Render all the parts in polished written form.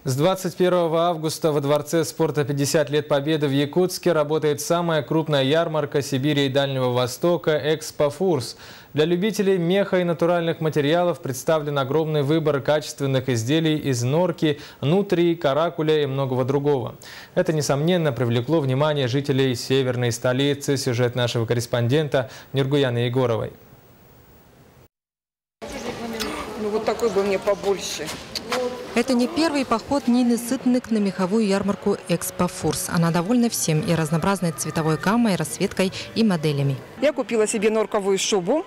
С 21 августа во Дворце спорта 50 лет Победы в Якутске работает самая крупная ярмарка Сибири и Дальнего Востока «Экспофурс». Для любителей меха и натуральных материалов представлен огромный выбор качественных изделий из норки, нутрии, каракуля и многого другого. Это, несомненно, привлекло внимание жителей северной столицы. Сюжет нашего корреспондента Нургуяны Егоровой. Вот такой бы мне побольше. Это не первый поход Нины Сытник на меховую ярмарку «Экспофурс». Она довольна всем – и разнообразной цветовой гаммой, расцветкой и моделями. Я купила себе норковую шубу.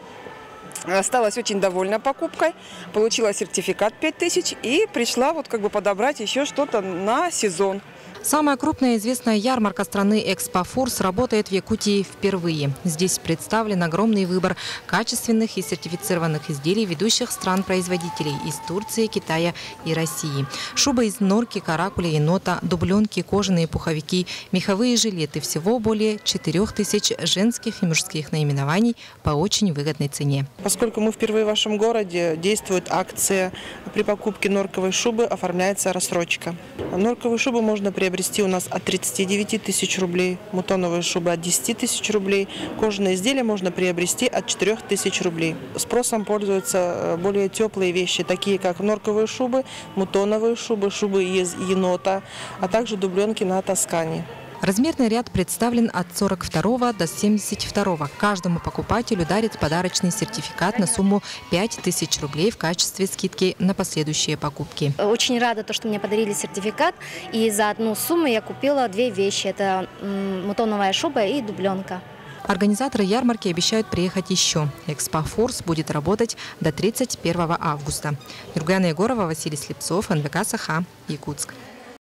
Осталась очень довольна покупкой. Получила сертификат 5000 и пришла подобрать еще что-то на сезон. Самая крупная известная ярмарка страны «Экспофурс» работает в Якутии впервые. Здесь представлен огромный выбор качественных и сертифицированных изделий ведущих стран-производителей из Турции, Китая и России. Шубы из норки, каракуля, енота, дубленки, кожаные пуховики, меховые жилеты. Всего более 4000 женских и мужских наименований по очень выгодной цене. Поскольку мы впервые в вашем городе, действует акция. При покупке норковой шубы оформляется рассрочка. Норковую шубу можно приобрести у нас от 39 тысяч рублей, мутоновые шубы от 10 тысяч рублей, кожаные изделия можно приобрести от 4 тысяч рублей. Спросом пользуются более теплые вещи, такие как норковые шубы, мутоновые шубы, шубы из енота, а также дубленки на Тоскане. Размерный ряд представлен от 42 до 72. Каждому покупателю дарит подарочный сертификат на сумму 5000 рублей в качестве скидки на последующие покупки. Очень рада, что мне подарили сертификат. И за одну сумму я купила две вещи. Это мутоновая шуба и дубленка. Организаторы ярмарки обещают приехать еще. «Экспофурс» будет работать до 31 августа. Нургуяна Егорова, Василий Слепцов, НВК «Саха», Якутск.